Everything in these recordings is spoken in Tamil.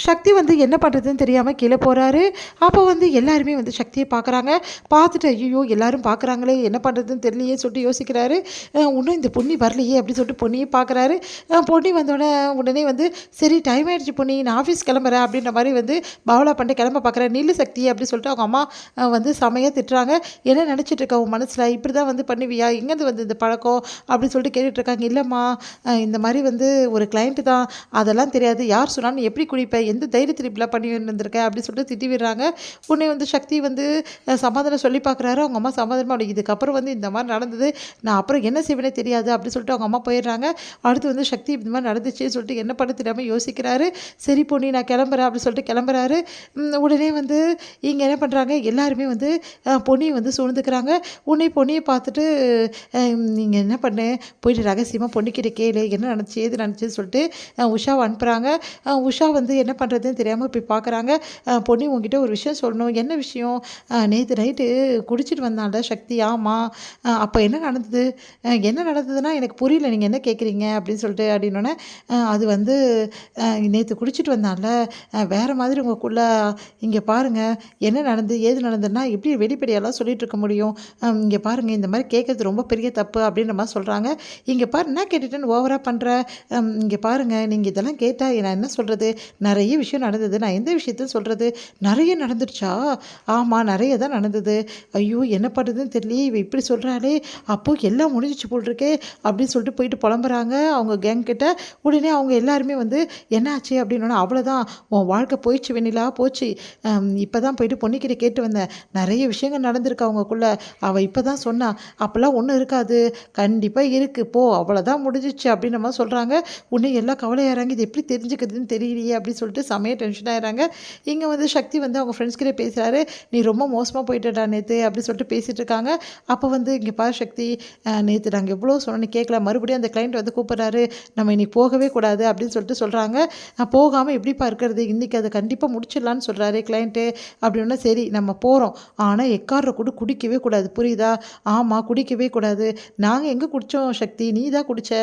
சக்தி வந்து என்ன பண்ணுறதுன்னு தெரியாமல் கீழே போகிறாரு. அப்போ வந்து எல்லாருமே வந்து சக்தியை பார்க்குறாங்க. பார்த்துட்டு ஐயோ எல்லாரும் பார்க்குறாங்களே என்ன பண்ணுறதுன்னு தெரியலையே சொல்லிட்டு யோசிக்கிறாரு. இன்னும் இந்த பொன்னி வரலையே அப்படின்னு சொல்லிட்டு பொன்னியை பார்க்குறாரு. பொன்னி வந்தோடனே உடனே வந்து சரி டைம் ஆகிடுச்சு பொன்னி நான் ஆஃபீஸ் கிளம்புறேன் அப்படின்ற மாதிரி வந்து பாவலா பண்ணிட்டு கிளம்ப பார்க்குறேன். நில்லு சக்தி அப்படின்னு சொல்லிட்டு அவங்க அம்மா வந்து செமையாக திட்டுறாங்க. என்ன நினச்சிட்டு இருக்க உன் மனசில் இப்படி தான் வந்து பண்ணுவியா எங்கேருந்து வந்து இந்த பழக்கம் அப்படின்னு சொல்லிட்டு கேட்டுட்ருக்காங்க. இல்லைம்மா இந்த மாதிரி வந்து ஒரு கிளைண்ட்டு தான் அதெல்லாம் தெரியாது யார் சொன்னாலும் நீ எப்படி குடிப்ப எந்த தைரியத்தில் இப்படிலாம் பண்ணி வந்திருக்க அப்படின்னு சொல்லிட்டு திட்டி விடுறாங்க. உடனே வந்து சக்தி வந்து சமாதானம் சொல்லி பார்க்குறாரு. அவங்க அம்மா சமாதானமாக அப்படி இதுக்கப்புறம் வந்து இந்த மாதிரி நடந்தது நான் அப்புறம் என்ன செய்வேனே தெரியாது அப்படின்னு சொல்லிட்டு அவங்க அம்மா போயிடுறாங்க. அடுத்து வந்து சக்தி இந்த மாதிரி நடந்துச்சுன்னு சொல்லிட்டு என்ன பண்ண தெரியாமல் யோசிக்கிறாரு. சரி பொண்ணு நான் கிளம்புறேன் அப்படின்னு சொல்லிட்டு கிளம்புறாரு. உடனே வந்து இங்கே என்ன பண்ணுறாங்க எல்லாருமே வந்து பொன்னியை வந்து சூழ்ந்துக்கிறாங்க. உடனே பொன்னியை பார்த்துட்டு நீங்கள் என்ன பண்ணு போயிட்டு ரகசியமாக பொண்ணுக்கிட்ட கேளு என்ன நடந்துச்சு ஏது நடந்துச்சுன்னு சொல்லிட்டு உஷாவை அனுப்புகிறாங்க. உஷா வந்து என்ன பண்ணுறதுன்னு தெரியாமல் போய் பார்க்குறாங்க. பொன்னி உங்ககிட்ட ஒரு விஷயம் சொல்லணும். என்ன விஷயம்? நேற்று நைட்டு குடிச்சிட்டு வந்தால சக்தி. ஆமாம். அப்போ என்ன நடந்தது? என்ன நடந்ததுன்னா எனக்கு புரியல நீங்கள் என்ன கேட்குறீங்க அப்படின்னு சொல்லிட்டு அப்படின்னோடனே அது வந்து நேற்று குடிச்சிட்டு வந்தால வேறு மாதிரி உங்களுக்குள்ள இங்கே பாருங்கள் என்ன நடந்து ஏது நடந்ததுன்னா எப்படி வெளிப்படையெல்லாம் சொல்லிகிட்டு இருக்க முடியும்? இங்கே பாருங்கள் இந்த மாதிரி கேட்குறது ரொம்ப பெரிய தப்பு அப்படின்ற மாதிரி சொல்கிறாங்க. இங்கே பாரு என்ன கேட்டுட்டேன்னு ஓவராக பண்ணுற இங்கே பாருங்கள் நீங்கள் இதெல்லாம் கேட்டால் நான் என்ன சொல்கிறது? நிறைய விஷயம் நடந்தது நான் எந்த விஷயத்தையும் சொல்கிறது? நிறைய நடந்துடுச்சா? ஆமாம் நிறைய தான் நடந்தது. ஐயோ என்ன பண்ணுறதுன்னு தெரியல இவ இப்படி சொல்கிறாளே அப்போது எல்லாம் முடிஞ்சிச்சு போல் இருக்கே அப்படின்னு சொல்லிட்டு போயிட்டு புலம்புறாங்க அவங்க கேங் கிட்ட. உடனே அவங்க எல்லாருமே வந்து என்னாச்சு அப்படின்னா அவ்வளோதான் உன் வாழ்க்கை போயிடுச்சு வெண்ணிலா போச்சு. இப்போ தான் போயிட்டு பொண்ணுக்கிட்ட கேட்டு வந்தேன் நிறைய விஷயங்கள் நடந்திருக்கு அவங்கக்குள்ள. அவள் இப்போ தான் சொன்னா அப்போல்லாம் ஒன்றும் இருக்காது கண்டிப்பாக இருக்குது போ அவ்வளோதான் முடிஞ்சிச்சு அப்படின்ற மாதிரி சொல்கிறாங்க. உடனே எல்லாம் கவலையாகிறாங்க இது எப்படி தெரிஞ்சுக்கிறதுன்னு தெரியலையே அப்படின்னு சொல்லிட்டு செமையாக டென்ஷன் ஆகிறாங்க. இங்கே வந்து சக்தி வந்து அவங்க ஃப்ரெண்ட்ஸ் கிட்டே பேசுகிறாரு. நீ ரொம்ப மோசமாக போயிட்டடா நேற்று அப்படின்னு சொல்லிட்டு பேசிகிட்டு இருக்காங்க. அப்போ வந்து இங்கே பாரு சக்தி நேற்று நாங்கள் எவ்வளோ சொன்னோன்னு கேட்கல மறுபடியும் அந்த கிளைண்ட் வந்து கூப்பிட்றாரு நம்ம இன்னைக்கு போகவே கூடாது அப்படின்னு சொல்லிட்டு சொல்கிறாங்க. போகாமல் எப்படிப்பா இருக்கிறது இன்றைக்கி அதை கண்டிப்பாக முடிச்சிடலான்னு சொல்கிறாரு கிளைண்ட்டு. அப்படின்னா சரி நம்ம போகிறோம் ஆனால் எக்கார கூட குடிக்கவே கூடாது புரியுதா? ஆமாம் குடிக்கவே கூடாது. நாங்கள் எங்கே குடித்தோம் சக்தி நீ தான் குடித்த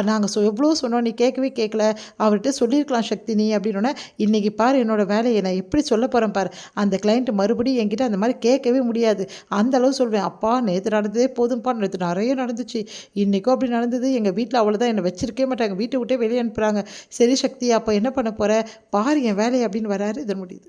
நாங்கள் எவ்வளோ சொன்னோம் நீ கேட்கவே கேட்கல அவர்கிட்ட சொல்லியிருக்கலாம் சக்தி நீ அப்படின்னோடனே இன்றைக்கி பாரு என்னோடய வேலையை நான் எப்படி சொல்ல போகிறேன் பாரு அந்த கிளைண்ட்டு மறுபடியும் என்கிட்ட அந்த மாதிரி கேட்கவே முடியாது அந்த அளவு சொல்வேன். அப்பா நேற்று நடந்ததே போதும்ப்பா நேற்று நிறைய நடந்துச்சு இன்றைக்கும் அப்படி நடந்தது எங்கள் வீட்டில் அவ்வளோதான் என்னை வச்சிருக்கவே மாட்டாங்க வீட்டை விட்டே வெளியே அனுப்புகிறாங்க. சரி சக்தி அப்போ என்ன பண்ண போகிற பாரு என் வேலையை அப்படின்னு வராரு. இது முடியுது.